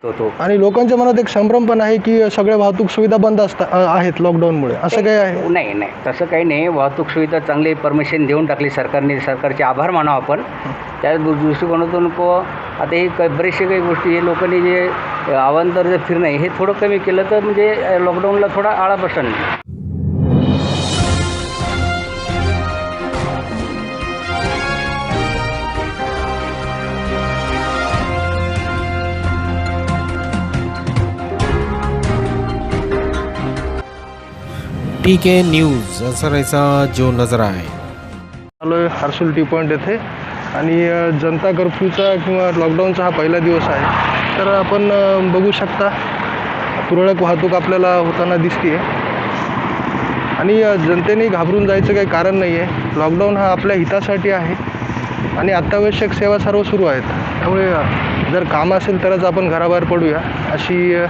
होतो. आणि लोकांच्या मनात एक संभ्रम पण आहे की सगळ्या वाहतूक सुविधा बंद आहेत लॉकडाऊनमुळे, असं काही आहे? नाही नाही, तसं काही नाही. वाहतूक सुविधा चांगली परमिशन देऊन टाकली सरकारने. सरकारचे आभार मानावं आपण. त्या दृष्टिकोनातून आता हे बरेचसे काही गोष्टी हे लोकांनी जे अवांतर जे फिरणं आहे हे थोडं कमी केलं तर म्हणजे लॉकडाऊनला थोडा आळा बसेल. TK न्यूज असरायचा जो नजरा आहे. आलो आहे हर्सुल टी पॉईंट येथे आणि जनता कर्फ्यूचा किंवा लॉकडाऊनचा हा पहिला दिवस आहे. तर आपण बघू शकता तुरळक वाहतूक आपल्याला होताना दिसते आणि जनतेने घाबरून जायचं काही कारण नाही आहे. लॉकडाऊन हा आपल्या हितासाठी आहे आणि अत्यावश्यक सेवा सर्व सुरू आहेत. त्यामुळे जर काम असेल तरच आपण घराबाहेर पडूया अशी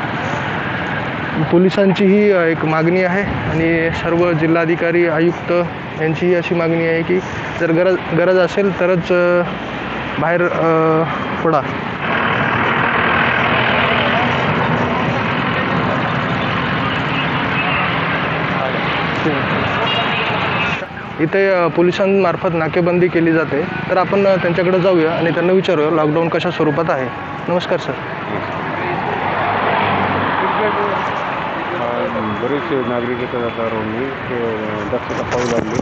पोलिसांचीही एक मागणी आहे आणि सर्व जिल्हाधिकारी आयुक्त यांचीही अशी मागणी आहे की जर गरज असेल तरच बाहेर पडा. इथे पोलिसांमार्फत नाकेबंदी केली जाते. तर आपण त्यांच्याकडे जाऊया आणि त्यांना विचारूया लॉकडाऊन कशा स्वरूपात आहे. नमस्कार सर. बरेचसे नागरिक येतात आता रोडनी ते दक्षता पाहू लागले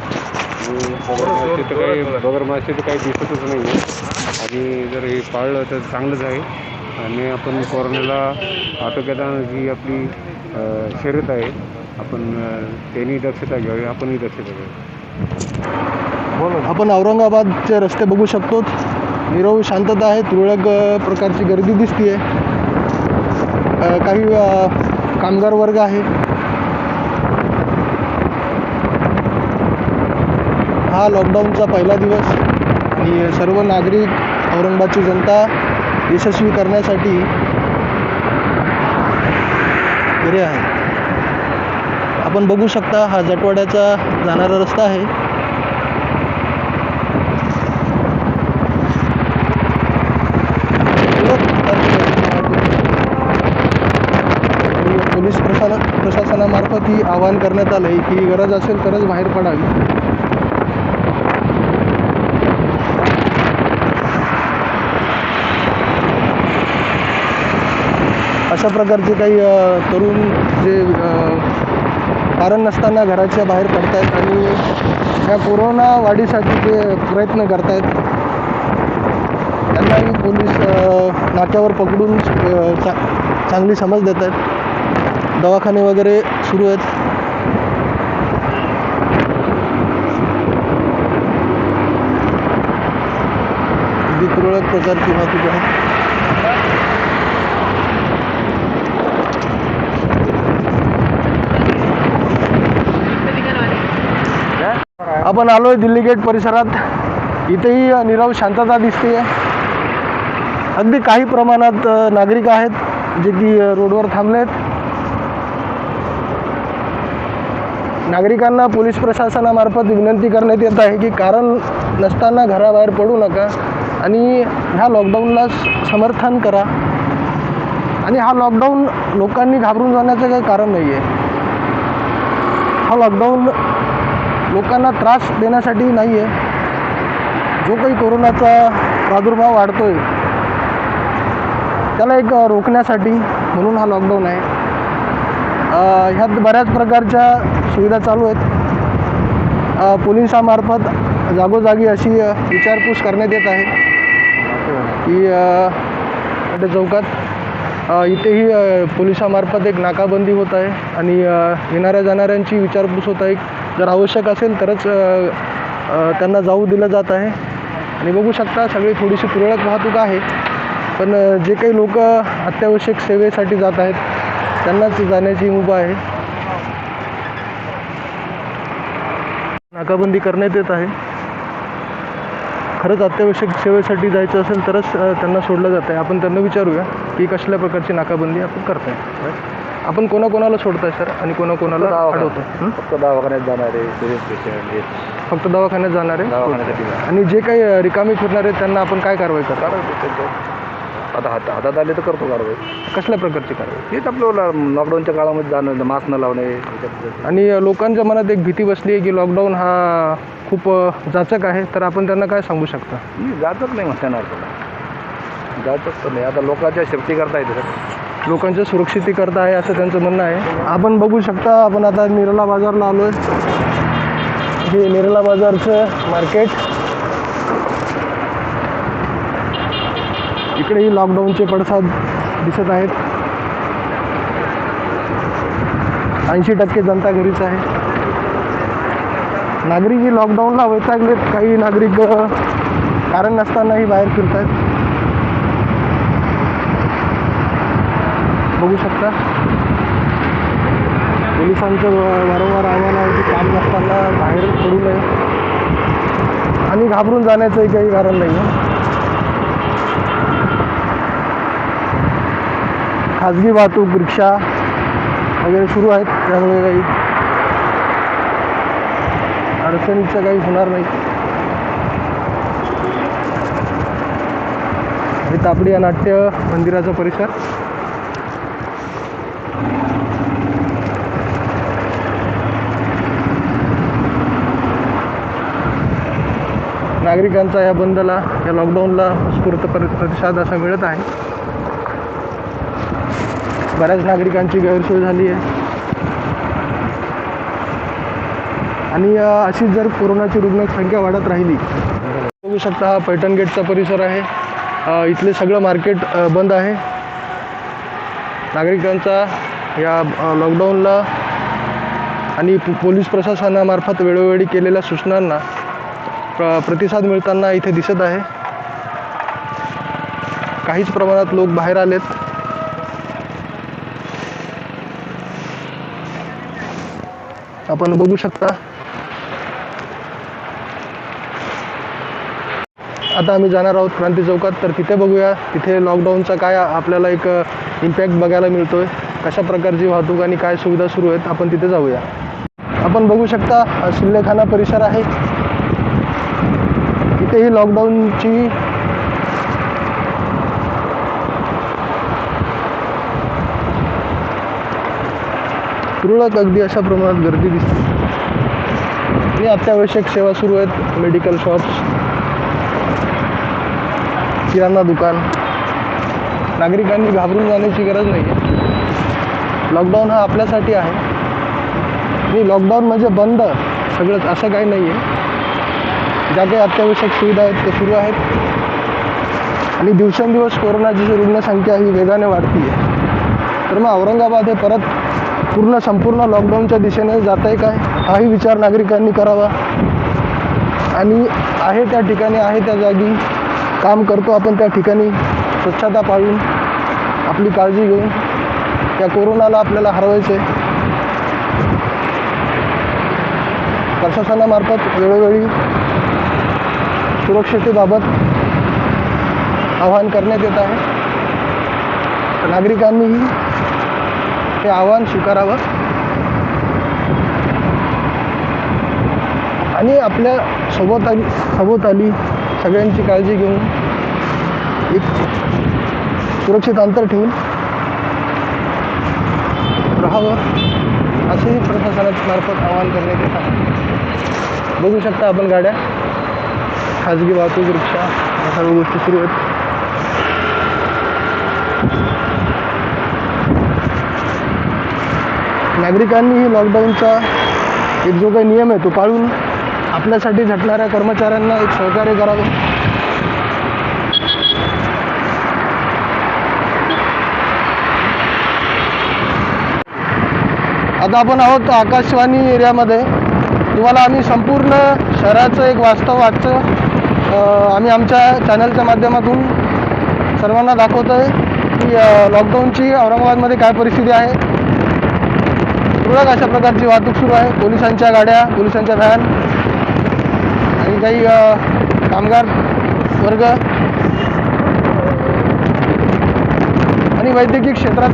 आणि बगरमासे तर काही दिसतच नाही आहे आणि जर हे पाळलं तर चांगलंच आहे. आणि आपण कोरोनाला आटोक्यात आणण्याची आपली शर्यत आहे. आपण त्यांनी दक्षता घ्यावी, आपणही दक्षता घ्यावी. आपण औरंगाबादचे रस्ते बघू शकतो. निरव शांतता आहे. तुरळक प्रकारची गर्दी दिसते आहे. काही कामगार वर्ग आहे. हा लॉकडाऊनचा पहिला दिवस आणि सर्व नागरिक औरंगाबादची जनता यशस्वी करण्यासाठी घरी आहे. आपण बघू शकता हा जटवाड्याचा जाणारा रस्ता आहे. पोलीस प्रशासनामार्फत ही आवाहन करण्यात आलं आहे की गरज असेल तरच बाहेर पडावी. अशा प्रकारचे काही तरुण जे कारण नसताना घराच्या बाहेर पडत आहेत आणि ह्या कोरोना वाढीसाठी जे प्रयत्न करत आहेत त्यांनाही पोलीस नाक्यावर पकडून चांगली समज देत आहेत. दवाखाने वगैरे सुरू आहेत. अगदी तुरळक प्रकारची वाहतूक आहे. आपण आलोय दिल्ली गेट परिसरात. इथेही निरव शांतता दिसते. अगदी काही प्रमाणात नागरिक आहेत जे की रोडवर थांबलेत. नागरिकांना पोलीस प्रशासनामार्फत विनंती करण्यात येत आहे की कारण नसताना घराबाहेर पडू नका आणि ह्या लॉकडाऊनला समर्थन करा. आणि हा लॉकडाऊन लोकांनी घाबरून जाण्याचं काही कारण नाही आहे. हा लॉकडाऊन लोकांना त्रास देण्यासाठी नाही आहे. जो काही कोरोनाचा प्रादुर्भाव वाढतो आहे त्याला एक रोखण्यासाठी म्हणून हा लॉकडाऊन आहे. ह्यात बऱ्याच प्रकारच्या सुविधा चालू आहेत. पोलिसांमार्फत जागोजागी अशी विचारपूस करण्यात येत आहे की चौकात इथेही पोलिसांमार्फत एक नाकाबंदी होत आहे आणि येणाऱ्या जाणाऱ्यांची विचारपूस होत आहे. जर आवश्यक असेल तरच त्यांना जाऊ दिलं जात आहे. आणि बघू शकता सगळी थोडीशी तुरळक वाहतूक आहे. पण जे काही लोक अत्यावश्यक सेवेसाठी जात आहेत त्यांनाच जाण्याची मुभा आहे. नाकाबंदी करण्यात येत आहे. खरंच अत्यावश्यक सेवेसाठी जायचं असेल तरच त्यांना सोडलं जात आहे. आपण त्यांना विचारूया की कसल्या प्रकारची नाकाबंदी आपण करताय. आपण कोणाकोणाला सोडताय सर आणि कोणाकोणाला अडवताय? फक्त दवाखान्यात जाणारे, सिरियस पेशंट, फक्त दवाखान्यात जाणारे आणि जे काही रिकामी फिरणारे त्यांना आपण काय कारवाई करता? आता हातात आले तर करतो कारवाई. कसल्या प्रकारची कारवाई? हेच आपलं लॉकडाऊनच्या काळामध्ये जाणं, मास्क न लावणे ह्याच्यात. आणि लोकांच्या मनात एक भीती बसली आहे की लॉकडाऊन हा खूप जाचक आहे, तर आपण त्यांना काय सांगू शकता? जातच नाही म्हणणार त्याला, जातच तर नाही. आता लोकांच्या सेफ्टी करता येते सर. लोकांच्या सुरक्षितीकरता आहे असं त्यांचं म्हणणं आहे. आपण बघू शकता, आपण आता निराला बाजारला आलो आहे. हे निराला बाजारचं मार्केट. इकडेही लॉकडाऊनचे पडसाद दिसत आहेत. 80% जनता घरीच आहे. नागरिकही लॉकडाऊनला वैतागलेत. काही नागरिक कारण नसतानाही बाहेर फिरत आहेत. बघू शकता, पोलिसांचं वारंवार आव्हान आहे की काम नसताना बाहेर पडू नये आणि घाबरून जाण्याचंही काही कारण नाही आहे. खाजगी वाहतूक, रिक्षा वगैरे सुरू आहेत, त्यामुळे काही अडचणीचं काही होणार नाही. हे तापडी या नाट्य मंदिराचा परिसर. नागरिकांचा या बंदला, या लॉकडाऊनला उत्स्फूर्त प्रतिसाद असा मिळत आहे. बऱ्याच नागरिकांची गैरसोय झाली आहे आणि अशीच जर कोरोनाची रुग्णसंख्या वाढत राहिली. बघू शकता, हा पैठण गेटचा परिसर आहे. इथले सगळं मार्केट बंद आहे. नागरिकांचा या लॉकडाऊनला आणि पोलीस प्रशासनामार्फत वेळोवेळी केलेल्या सूचनांना प्रतिसाद मिळताना इथे दिसत आहे. काहीच प्रमाणात लोक बाहेर आलेत. आपण बघू शकता. आता आम्ही जाणार आहोत क्रांती चौकात, तर तिथे बघूया तिथे लॉकडाऊनचा काय आपल्याला एक इम्पॅक्ट बघायला मिळतोय, कशा प्रकारची वाहतूक आणि काय सुविधा सुरू आहेत. आपण तिथे जाऊया. आपण बघू शकता, सिल्लेखाना परिसर आहे. इथेही लॉकडाऊनची तुरळक अगदी अशा प्रमाणात गर्दी दिसते आणि अत्यावश्यक सेवा सुरू आहेत. मेडिकल शॉप्स, किराणा दुकान. नागरिकांनी घाबरून जाण्याची गरज नाही आहे. लॉकडाऊन हा आपल्यासाठी आहे आणि लॉकडाऊन म्हणजे बंद सगळंच असं काही नाही आहे. ज्या काही अत्यावश्यक सुविधा आहेत ते सुरू आहेत आणि दिवसेंदिवस कोरोनाची जी रुग्णसंख्या ही वेगाने वाढती आहे. तर मग औरंगाबाद हे परत संपूर्ण लॉकडाऊनच्या दिशेने जात आहे काय, हाही विचार नागरिकांनी करावा. आणि आहे त्या ठिकाणी, आहे त्या जागी काम करतो आपण, त्या ठिकाणी स्वच्छता पाळून आपली काळजी घेऊन त्या कोरोनाला आपल्याला हरवायचं आहे. प्रशासनामार्फत वेळोवेळी सुरक्षिततेबाबत आवाहन करण्यात येत आहे. नागरिकांनीही हे आव्हान स्वीकारावं आणि आपल्या सभोवताली सगळ्यांची काळजी घेऊन एक सुरक्षित अंतर ठेवून राहावं असेही प्रशासनामार्फत आवाहन करण्यात येत आहे. बघू शकता आपण गाड्या, खाजगी वाहतूक, रिक्षा या सर्व गोष्टी सुरू आहेत. नागरिकांनीही लॉकडाऊनचा एक जो काही नियम आहे तो पाळून आपल्यासाठी झटणाऱ्या कर्मचाऱ्यांना एक सहकार्य करावं. आता आपण आहोत आकाशवाणी एरियामध्ये. तुम्हाला आम्ही संपूर्ण शहराचं एक वास्तव आजचं आम्ही आमच्या चॅनलच्या माध्यमातून सर्वांना दाखवतो आहे की लॉकडाऊनची औरंगाबादमध्ये काय परिस्थिती आहे. तुरळक अशा प्रकारची वाहतूक सुरू आहे. पोलिसांच्या गाड्या, पोलिसांच्या व्हॅन आणि काही कामगार वर्ग आणि वैद्यकीय क्षेत्रात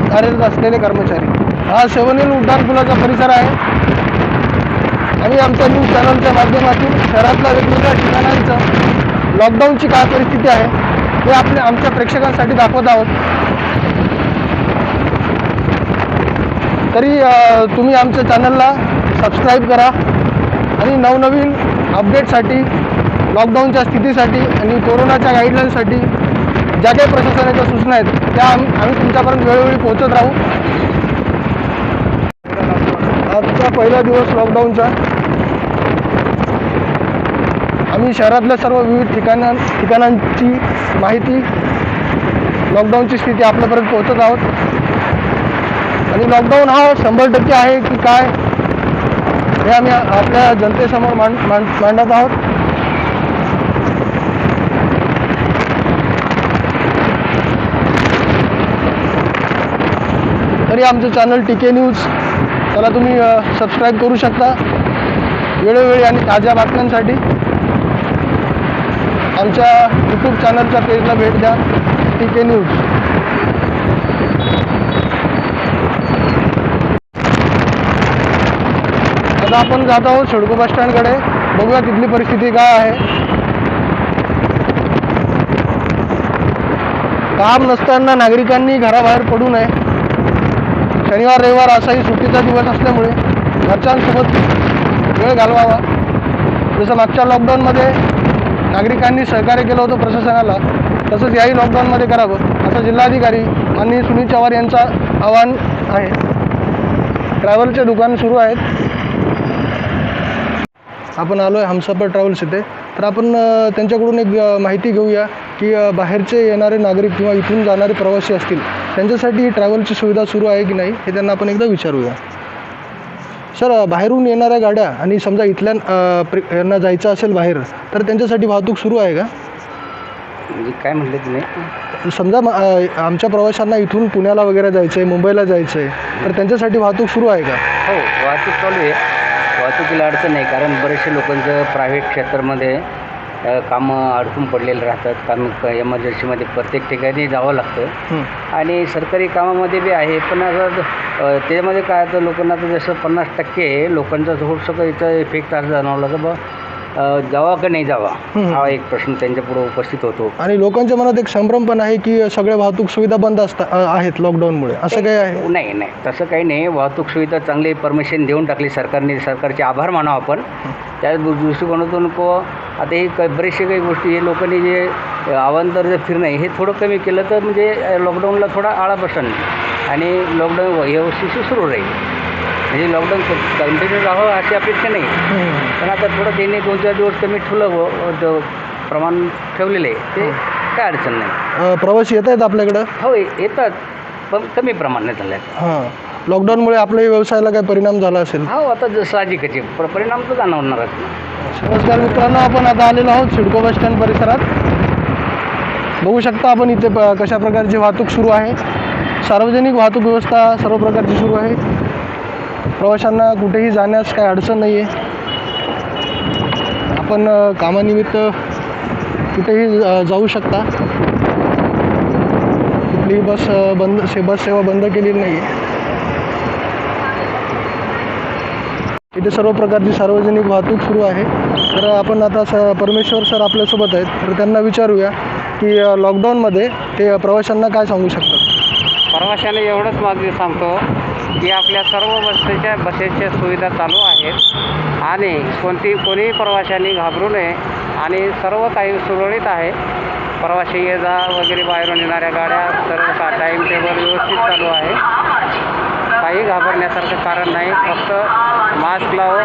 कार्यरत असलेले कर्मचारी. हा सेव्हन उड्डाण पुलाचा परिसर आहे आणि आमच्या न्यूज चॅनलच्या माध्यमातून शहरातल्या वेगवेगळ्या ठिकाणांचं लॉकडाऊनची काय परिस्थिती आहे हे आमच्या प्रेक्षकांसाठी दाखवत आहोत. तरी तुम्ही आमच्या चॅनलला सबस्क्राईब करा आणि नवनवीन अपडेटसाठी, लॉकडाऊनच्या स्थितीसाठी आणि कोरोनाच्या गाईडलाईनसाठी ज्या काही प्रशासनाच्या सूचना आहेत त्या आम्ही तुमच्यापर्यंत वेळोवेळी पोहोचत राहू. आजचा पहिला दिवस लॉकडाऊनचा. आम्ही शहरातल्या सर्व विविध ठिकाणांची माहिती, लॉकडाऊनची स्थिती आपल्यापर्यंत पोहोचत आहोत. आणि लॉकडाऊन हा 100% आहे की काय हे आम्ही आपल्या जनतेसमोर मांडत आहोत. तरी आमचं चॅनल TK न्यूज त्याला तुम्ही सबस्क्राईब करू शकता. वेळोवेळी आणि ताज्या बातम्यांसाठी आमच्या यूट्यूब चॅनलच्या पेजला भेट द्या, TK न्यूज. आता आपण जात आहोत सिडको बस स्टँडकडे. बघूया तिथली परिस्थिती काय आहे. काम नसताना नागरिकांनी घराबाहेर पडू नये. शनिवार रविवार असाही सुट्टीचा दिवस असल्यामुळे घरच्यांसोबत वेळ घालवावा. जसं मागच्या लॉकडाऊनमध्ये नागरिकांनी सहकार्य केलं होतं प्रशासनाला, तसंच याही लॉकडाऊनमध्ये करावं असं जिल्हाधिकारी आणि सुनील चव्हाण यांचं आवाहन आहे. ट्रॅव्हलचे दुकान सुरू आहेत. आपण आलो आहे हमसफर ट्रॅव्हल्स इथे. तर आपण त्यांच्याकडून एक माहिती घेऊया की बाहेरचे येणारे नागरिक किंवा इथून जाणारे प्रवासी असतील त्यांच्यासाठी ट्रॅव्हलची सुविधा सुरू आहे की नाही हे त्यांना आपण एकदा विचारूया. सर, बाहेरून येणाऱ्या गाड्या आणि समजा इथल्या यांना जायचं असेल बाहेर तर त्यांच्यासाठी वाहतूक सुरू आहे का? म्हणजे काय म्हटले तुम्ही? समजा आमच्या प्रवाशांना इथून पुण्याला वगैरे जायचं आहे, मुंबईला जायचं आहे, तर त्यांच्यासाठी वाहतूक सुरू आहे का? हो, वाहतूक चालू आहे. वाहतुकीला अडचण नाही, कारण बरेचसे लोकांचं प्रायव्हेट क्षेत्रामध्ये कामं अडकून पडलेलं राहतात. काम एमर्जन्सीमध्ये प्रत्येक ठिकाणी जावं लागतं आणि सरकारी कामामध्ये बी आहे. पण आता त्याच्यामध्ये काय होतं, लोकांना तर जसं 50% लोकांचा थोडंसं काही याचा इफेक्ट असं जाणवला तर बा जावा का नाही जावा हा एक प्रश्न त्यांच्यापुढं उपस्थित होतो. आणि लोकांच्या मनात एक संभ्रम पण आहे की सगळ्या वाहतूक सुविधा बंद आहेत लॉकडाऊनमुळे, असं काही आहे? नाही, तसं काही नाही. वाहतूक सुविधा चांगली परमिशन देऊन टाकली सरकारने. सरकारचे आभार मानावं आपण. त्या दृष्टिकोनातून आता ही बरेचसे काही गोष्टी हे लोकांनी जे अवांतर जे फिरणं हे थोडं कमी केलं तर म्हणजे लॉकडाऊनला थोडा आळा बसेल आणि लॉकडाऊन व्यवस्थित सुरू राहील. म्हणजे लॉकडाऊन कंटिन्यू राहावं अशी अपेक्षा नाही, पण आता थोडं त्यांनी 2-4 दिवस कमी ठेवलं, प्रमाण ठेवलेलं आहे, ते काय अडचण नाही. प्रवासी येत आहेत आपल्याकडं? हो, येतात, पण कमी प्रमाणात झाले आहेत. हां, लॉकडाऊनमुळे आपल्या व्यवसायाला काय परिणाम झाला असेल? हो, आता साहजिकच आहे, परिणाम तर जाणवणारच. नमस्कार मित्रांनो, आपण आता आलेलो आहोत सिडको बस स्टँड परिसरात. बघू शकता आपण इथे कशा प्रकारची वाहतूक सुरू आहे. सार्वजनिक वाहतूक व्यवस्था सर्व प्रकारची सुरू आहे. प्रवाशांना कुठेही जाण्यास काही अडचण नाही आहे. आपण कामानिमित्त कुठेही जाऊ शकता. कुठलीही बस सेवा बंद केलेली नाही आहे. इथे सर्व प्रकारची सार्वजनिक वाहतूक सुरू आहे. तर आपण आता परमेश्वर सर आपल्यासोबत आहेत, तर त्यांना विचारूया की लॉकडाऊनमध्ये ते प्रवाशांना काय सांगू शकतात. प्रवाशांना एवढंच माझं सांगतो की आपल्या सर्व बसेसच्या सुविधा चालू आहेत आणि कोणीही प्रवाशांनी घाबरू नये आणि सर्व काही सुरळीत आहे. प्रवासी ये जा वगैरे बाहेरून येणाऱ्या गाड्या सर्व टाईम टेबल व्यवस्थित चालू आहे. काही घाबरण्यासारखं कारण नाही. फक्त मास्क लावा,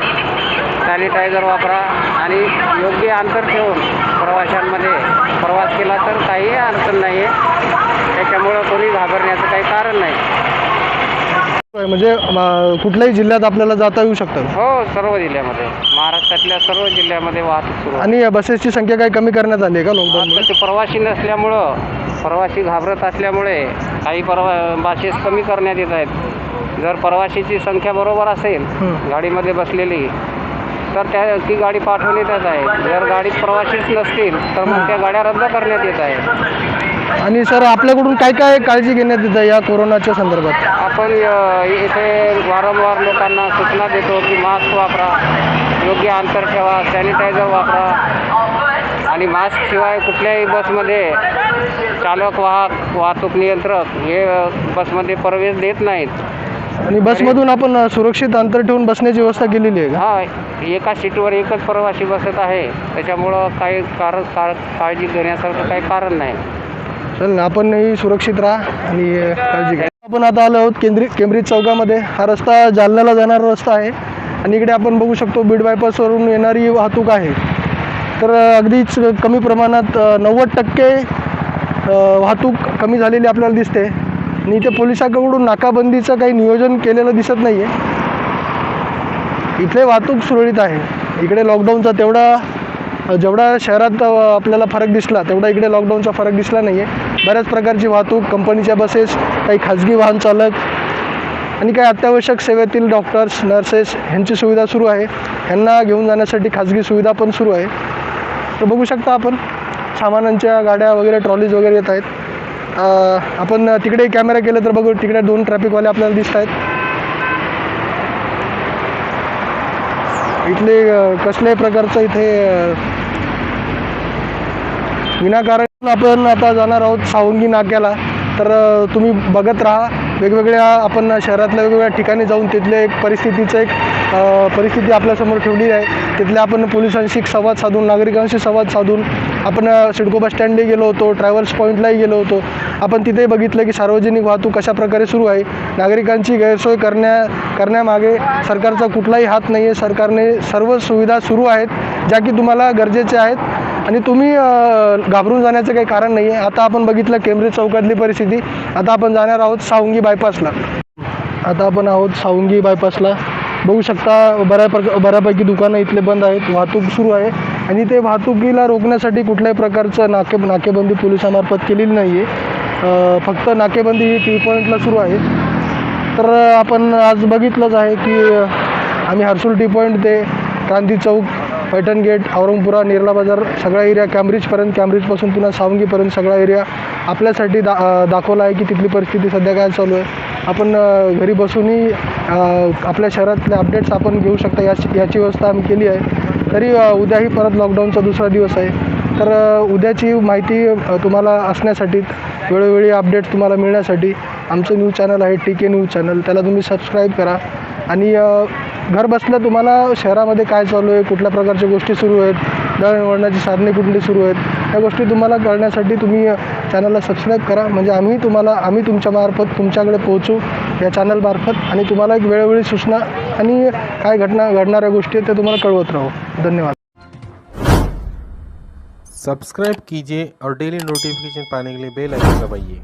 सॅनिटायझर वापरा आणि योग्य अंतर ठेवून प्रवाशांमध्ये प्रवास केला तर काही अडचण नाही आहे. त्याच्यामुळं कोणी घाबरण्याचं काही कारण नाही. म्हणजे कुठल्याही जिल्ह्यात आपल्याला जाता येऊ शकतं? हो, सर्व जिल्ह्यामध्ये, महाराष्ट्रातल्या सर्व जिल्ह्यामध्ये वाहतूक सुरू आहे. आणि बसेसची संख्या काही कमी करण्यात आली आहे का लॉकडाऊनमुळे? ते प्रवासी नसल्यामुळं, प्रवासी घाबरत असल्यामुळे काही बसेस कमी करण्यात येत आहेत. जर प्रवाशीची संख्या बरोबर असेल गाडीमध्ये बसलेली तर ती गाडी पाठवण्यात आहे. जर गाडीत प्रवासीच नसतील तर मग त्या गाड्या रद्द करण्यात येत आहेत. आणि सर, आपल्याकडून काय काय काळजी घेण्यात येत आहे या कोरोनाच्या संदर्भात? आपण इथे वारंवार लोकांना सूचना देतो की मास्क वापरा, योग्य अंतर ठेवा, सॅनिटायझर वापरा आणि मास्कशिवाय कुठल्याही बसमध्ये चालक वाहतूक नियंत्रक हे बसमध्ये प्रवेश देत नाहीत. आणि बसमधून आपण सुरक्षित अंतर ठेवून बसण्याची व्यवस्था केलेली आहे का? हा, एका सीटवर एकच प्रवासी बसत आहे, त्याच्यामुळं काही काळजी घेण्यासारखं काही कारण नाही. चल आपणही सुरक्षित राहा आणि काळजी घ्या. आपण आता आलो आहोत केंब्रिज चौकामध्ये. हा रस्ता जालन्याला जाणारा रस्ता आहे आणि इकडे आपण बघू शकतो बीड बायपासवरून येणारी वाहतूक आहे. तर अगदीच कमी प्रमाणात 90% वाहतूक कमी झालेली आपल्याला दिसते आणि इथे पोलिसांकडून नाकाबंदीचं काही नियोजन केलेलं दिसत नाही आहे. इथले वाहतूक सुरळीत आहे. इकडे लॉकडाऊनचा जेवढा शहरात आपल्याला फरक दिसला तेवढा इकडे लॉकडाऊनचा फरक दिसला नाही आहे. बऱ्याच प्रकारची वाहतूक, कंपनीच्या बसेस, काही खाजगी वाहन चालक आणि काही अत्यावश्यक सेवेतील डॉक्टर्स, नर्सेस ह्यांची सुविधा सुरू आहे. ह्यांना घेऊन जाण्यासाठी खाजगी सुविधा पण सुरू आहे. तर बघू शकता आपण सामानांच्या गाड्या वगैरे, ट्रॉलीज वगैरे येत आहेत. आपण तिकडे कॅमेरा केले तर बघू, तिकडे 2 ट्रॅफिकवाले आपल्याला दिसत आहेत. इथले कसल्याही प्रकारचं इथे विनाकारण आपण आता जाणार आहोत सावंगी नाक्याला. तर तुम्ही बघत राहा. वेगवेगळ्या आपण शहरातल्या वेगवेगळ्या ठिकाणी जाऊन तिथले एक परिस्थिती आपल्यासमोर ठेवली आहे. तिथल्या आपण पोलिसांशी संवाद साधून, नागरिकांशी संवाद साधून आपण सिडको बस स्टँडलाही गेलो होतो, ट्रॅव्हल्स पॉईंटलाही गेलो होतो. आपण तिथेही बघितलं की सार्वजनिक वाहतूक कशा प्रकारे सुरू आहे. नागरिकांची गैरसोय करण्यामागे सरकारचा कुठलाही हात नाही आहे. सरकारने सर्व सुविधा सुरू आहेत ज्या की तुम्हाला गरजेच्या आहेत आणि तुम्ही घाबरून जाण्याचं काही कारण नाही आहे. आता आपण बघितलं केंब्रिज चौकातली परिस्थिती. आता आपण जाणार आहोत सावंगी बायपासला. बघू शकता बऱ्यापैकी दुकानं इथले बंद आहेत. वाहतूक सुरू आहे आणि ते वाहतुकीला रोखण्यासाठी कुठल्याही प्रकारचं नाकेबंदी पोलिसांमार्फत केलेली नाही आहे. फक्त नाकेबंदी ही टी पॉईंटला सुरू आहे. तर आपण आज बघितलंच आहे की आम्ही हर्सुल टी पॉईंट ते क्रांती चौक, पैठण गेट, औरंगपुरा, निर्ला बाजार सगळा एरिया, कॅम्ब्रिजपासून पुन्हा सावंगीपर्यंत सगळा एरिया आपल्यासाठी दाखवला आहे की तिथली परिस्थिती सध्या काय चालू आहे. आपण घरी बसूनही आपल्या शहरातले अपडेट्स आपण घेऊ शकता. याची व्यवस्था आम्ही केली आहे. तरी उद्याही परत लॉकडाऊनचा दुसरा दिवस आहे. तर उद्याची माहिती तुम्हाला असण्यासाठी, वेळोवेळी अपडेट्स तुम्हाला मिळण्यासाठी आमचं न्यूज चॅनल आहे TK न्यूज चॅनल. त्याला तुम्ही सबस्क्राईब करा आणि घर बसल्या तुम्हाला शहरामध्ये काय चालू आहे, कुठल्या प्रकारच्या गोष्टी सुरू आहेत, दळणवळणाची साधने कुठली सुरू आहेत, या गोष्टी तुम्हाला कळण्यासाठी तुम्ही चॅनलला सबस्क्राईब करा. म्हणजे आम्ही तुमच्याकडे पोहोचू या चॅनलमार्फत आणि तुम्हाला एक वेळोवेळी सूचना आणि काय घडणाऱ्या गोष्टी आहेत ते तुम्हाला कळवत राहू. धन्यवाद. सब्सक्राइब कीजिए और डेली नोटिफिकेशन पाने के लिए बेल आइकन दबाइए.